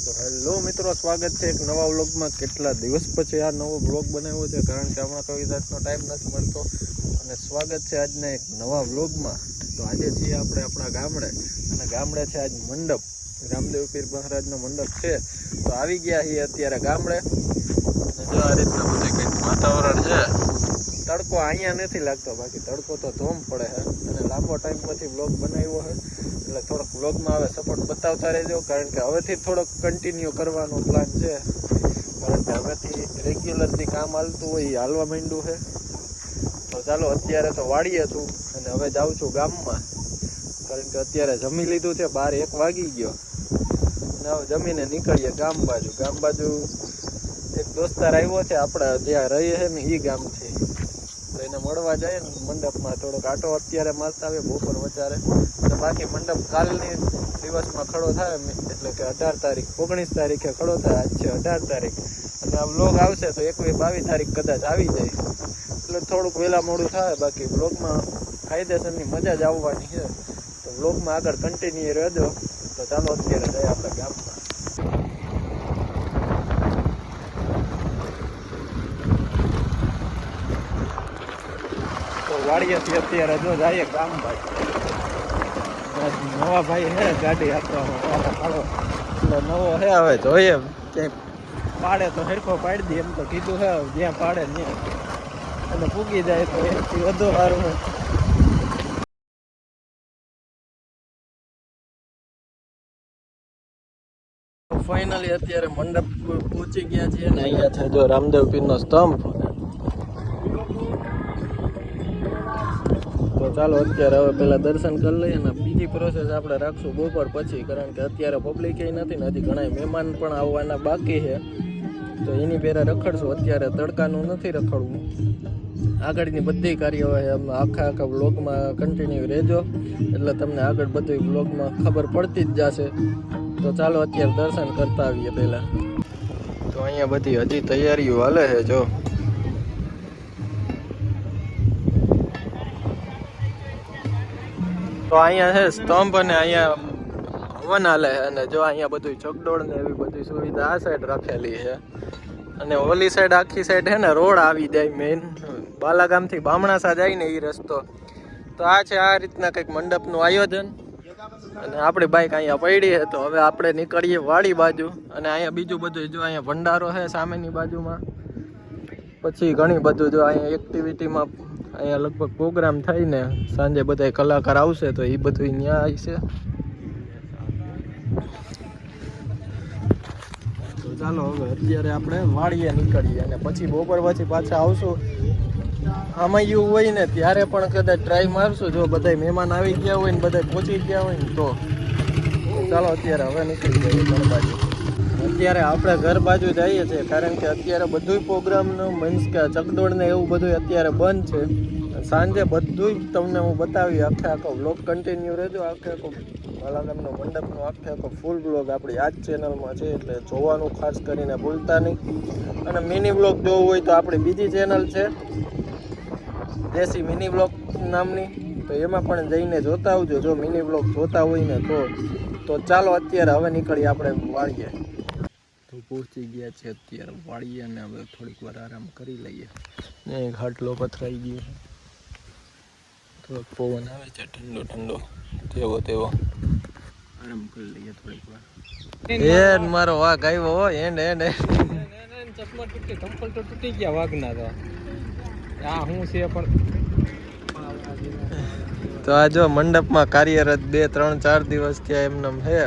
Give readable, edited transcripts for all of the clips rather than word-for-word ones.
તો હેલો મિત્રો, સ્વાગત છે એક નવા વ્લોગમાં। કેટલા દિવસ પછી આ નવો વ્લોગ બનાવ્યો છે, કારણ કે હમણાં કોઈ જાતનો ટાઈમ નથી મળતો। અને સ્વાગત છે આજના એક નવા વ્લોગમાં। તો આજે છીએ આપણે આપણા ગામડે, અને ગામડે છે આજ મંડપ, રામદેવ પીર મહારાજનો મંડપ છે। તો આવી ગયા છીએ અત્યારે ગામડે, અને જો આ રીતના બધું કંઈક વાતાવરણ છે। તડકો અહીંયા નથી લાગતો, બાકી તડકો તો ધોમ પડે છે, અને લાંબો ટાઈમ પછી વ્લોગ બનાવ્યો છે, એટલે થોડોક વ્લોગમાં હવે સપોર્ટ બતાવતા રહેજો, કારણ કે હવેથી થોડોક કન્ટિન્યુ કરવાનો પ્લાન છે, કારણ કે હવેથી રેગ્યુલરથી કામ હાલતું હોય એ હાલવા માંડ્યું છે। તો ચાલો, અત્યારે તો વાડીએ છું અને હવે જાઉં છું ગામમાં, કારણ કે અત્યારે જમી લીધું છે, 12-1 વાગી ગયો, અને હવે જમીને નીકળીએ ગામ બાજુ। એક દોસ્તાર આવ્યો છે આપણા જ્યાં રહીએ છે ને એ ગામથી, તો એને મળવા જાય ને મંડપમાં થોડોક આટો અત્યારે મારતા આવે બપોર વચારે। અને બાકી મંડપ કાલની દિવસમાં ખડો થાય, એટલે કે 18 તારીખ 19 તારીખે ખડો થાય, આજ છે 18 તારીખ, અને આ વ્લોગ આવશે તો 21-22 તારીખ કદાચ આવી જાય, એટલે થોડુંક વહેલા મોડું થાય। બાકી વ્લોગમાં કાયદેસરની મજા જ આવવાની છે, તો વ્લોગમાં આગળ કન્ટિન્યુ રહેજો। તો ચાલો અત્યારે જઈએ આપણા ગામમાં। વાડીએથી અત્યારે જો જઈએ ગામ ભાઈ, નવા ભાઈ હે ગાડી આપવામાં એટલે નવો હે, હવે જોઈએ ક્યાંય પાડે તો સરખો પાડી દઈએ, એમ તો કીધું હે જ્યાં પાડે ત્યાં, અને પૂગી જાય તો એનાથી વધુ સારું હે। ફાઇનલી અત્યારે મંડપ પહોંચી ગયા છીએ, ને અહીંયા છે જો રામદેવ પીરનો સ્તંભ। તો ચાલો અત્યારે હવે પહેલાં દર્શન કરી લઈએ, અને બીજી પ્રોસેસ આપણે રાખશું બપોર પછી, કારણ કે અત્યારે પબ્લિક નથી ને હજી ઘણા મહેમાન પણ આવવાના બાકી છે, તો એની પહેલાં રખડશું। અત્યારે તડકાનું નથી રખડવું, આગળની બધી કાર્યવાહી આખા વ્લોગમાં કન્ટિન્યુ રહેજો, એટલે તમને આગળ બધી વ્લોગમાં ખબર પડતી જ જશે। તો ચાલો અત્યારે દર્શન કરતા આવીએ પહેલાં। તો અહીંયા બધી હજી તૈયારીઓ હાલે છે જો, તો અહીંયા છે સ્તંભ, અને અહીંયા હવન હાલે છે, અને જો અહીંયા બધું ચકડોળ ને એવી બધી સુવિધા આ સાઈડ રાખેલી છે, અને ઓલી સાઈડ આખી સાઈડ છે ને રોડ આવી જાય મેઇન બાલાગામથી બામણાસા જાય ને એ રસ્તો। તો આ છે આ રીતના કંઈક મંડપનું આયોજન, અને આપણી બાઈક અહીંયા પડી છે, તો હવે આપણે નીકળીએ વાડી બાજુ। અને અહીંયા બીજું બધું જો અહીંયા ભંડારો છે સામેની બાજુમાં, પછી ઘણી બધું જો અહીંયા એક્ટિવિટીમાં અહીંયા લગભગ પ્રોગ્રામ થઈને સાંજે બધા કલાકાર આવશે, તો એ બધું ત્યાં આવશે। તો ચાલો હવે અત્યારે આપણે વાડીએ નીકળીએ, અને પછી બપોર પછી પાછા આવશું। આમાં એવું હોય ને ત્યારે પણ કદાચ ટ્રાય મારશું, જો બધા મહેમાન આવી ગયા હોય ને બધા પહોંચી ગયા હોય ને તો। ચાલો અત્યારે હવે નીકળી જઈએ ઘર બાજુ। અત્યારે આપણે ઘર બાજુ જઈએ છીએ, કારણ કે અત્યારે બધું પ્રોગ્રામનું મીન્સ કે ચકડોળ ને એવું બધું અત્યારે બંધ છે। સાંજે બધું તમને હું બતાવી, આખો વ્લોગ કન્ટિન્યુ રહેજો। આખો બાલાગામનો મંડપનો આખો ફૂલ વ્લોગ આપણી આ જ ચેનલમાં છે, એટલે જોવાનું ખાસ કરીને ભૂલતા નહીં। અને મિની વ્લોગ જોવું હોય તો આપણી બીજી ચેનલ છે દેશી મિની વ્લોગ નામની, તો એમાં પણ જઈને જોતા આવજો જો મિની વ્લોગ જોતા હોય ને તો ચાલો અત્યારે હવે નીકળીએ આપણે વાડીએ। તો પહોંચી ગયા છે અત્યારે વાડીએ, અને હવે થોડીક વાર આરામ કરી લઈએ। ને ખાટલો પથરાઈ ગયો છે, થોડોક પવન આવે છે ઠંડો ઠંડો, તેવો તેવો આરામ કરી લઈએ થોડીક વાર। એ મારો વાઘ આવ્યો હો, એન્ડ ચશ્મા તૂટી, ચંપલ તો તૂટી ગયા વાઘના, તો આ શું છે પણ। તો આ જો મંડપમાં કાર્યરત 2-3-4 દિવસ થયા એમને છે।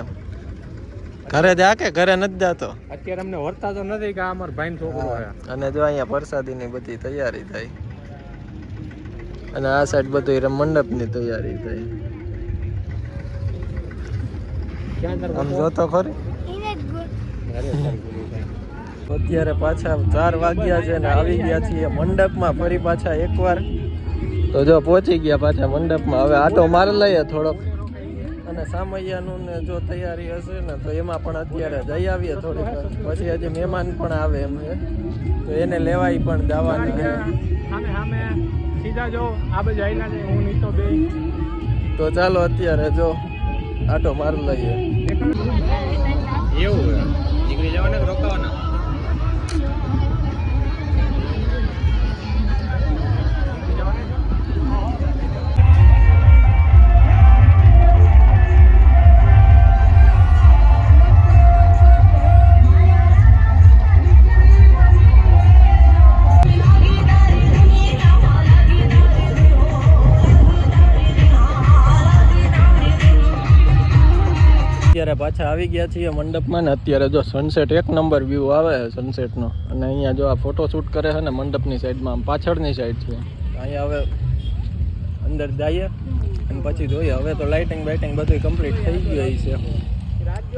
ઘરે જા કે ઘરે નથી જાતો અત્યારે? અમને વર્તા તો નથી કે આ અમાર ભાઈનો છોકરો છે। અને જો અહીંયા પ્રસાદીની બધી તૈયારી થાય, અને આ સાઈડ બધું મંડપની તૈયારી થાય। આમ જોતો ખરી, અત્યારે પાછા 4 વાગ્યા છે ને આવી ગયા છીએ મંડપમાં ફરી પાછા એકવાર। તો જો પહોંચી ગયા પાછા મંડપમાં, હવે આટો મારી લઈએ થોડોક, અને સામૈયાનું ને જો તૈયારી હશે ને તો એમાં પણ અત્યારે જઈ આવીએ થોડીક વાર, પછી હજી મહેમાન પણ આવે એમ છે, તો એને લેવાય પણ જવાનું છે। તો ચાલો અત્યારે જો આટો મારી લઈએ। એવું પાછા આવી ગયા છીએ મંડપમાં ને અત્યારે જો સનસેટ એક નંબર વ્યૂ આવે છે સનસેટનો. અને અહીંયા જો આ ફોટો શૂટ કરે છે ને મંડપની સાઈડમાં, આમ પાછળની સાઈડ છે. અહીંયા હવે અંદર જઈએ અને પછી જોઈએ. હવે તો લાઇટિંગ બાઇટિંગ બધું કમ્પ્લીટ થઈ ગયું છે.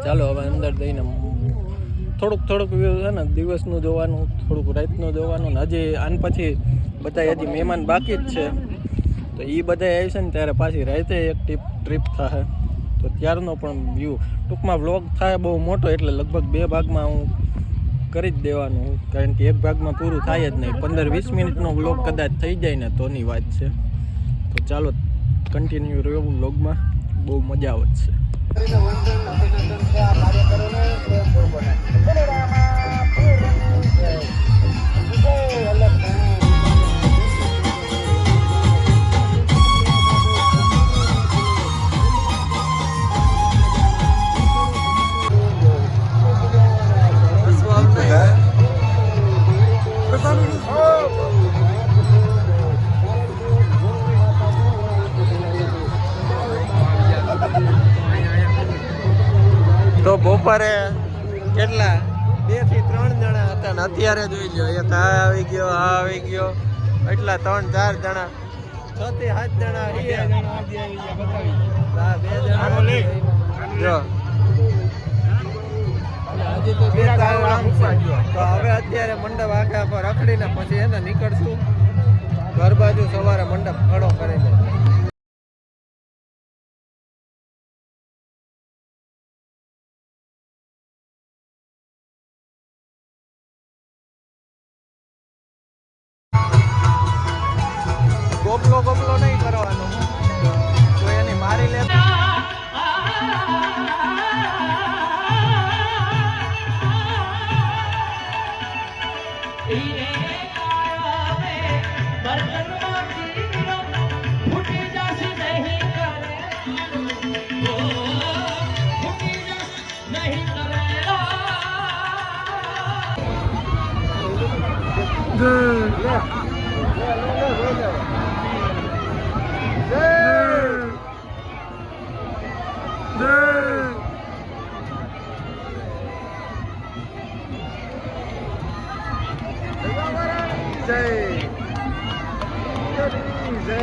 ચાલો હવે અંદર જઈને થોડુંક વ્યૂ છે ને દિવસનું જોવાનું, થોડુંક રાતનું જોવાનું. ને હજી આન પછી બધા હજી મહેમાન બાકી જ છે, તો એ બધા આવશે ને ત્યારે પાછી રાતે એક ટ્રીપ થશે. તો ત્યારનો પણ વ્યૂ ટૂંકમાં વ્લોગ થાય બહુ મોટો, એટલે લગભગ 2 ભાગમાં હું કરી જ દેવાનું, કારણ કે એક ભાગમાં પૂરું થાય જ નહીં. 15-20 મિનિટનો વ્લોગ કદાચ થઈ જાય ને તોની વાત છે. તો ચાલો કન્ટિન્યુ રહ્યો વ્લોગમાં, બહુ મજા આવે છે. તો બપોરે કેટલા 2 થી 3 જણા હતા ને અત્યારે જોઈ લો એક આ આવી ગયો, એટલા 3-4 જણા, 6 થી 7 જણા જો. તો હવે અત્યારે મંડપ આખા પર રખડીને પછી એને નીકળશું ઘર બાજુ. સવારે મંડપ ખડો કરીને ગોપલો નહીં કરવાનો, તો એની મારી લે. જય જય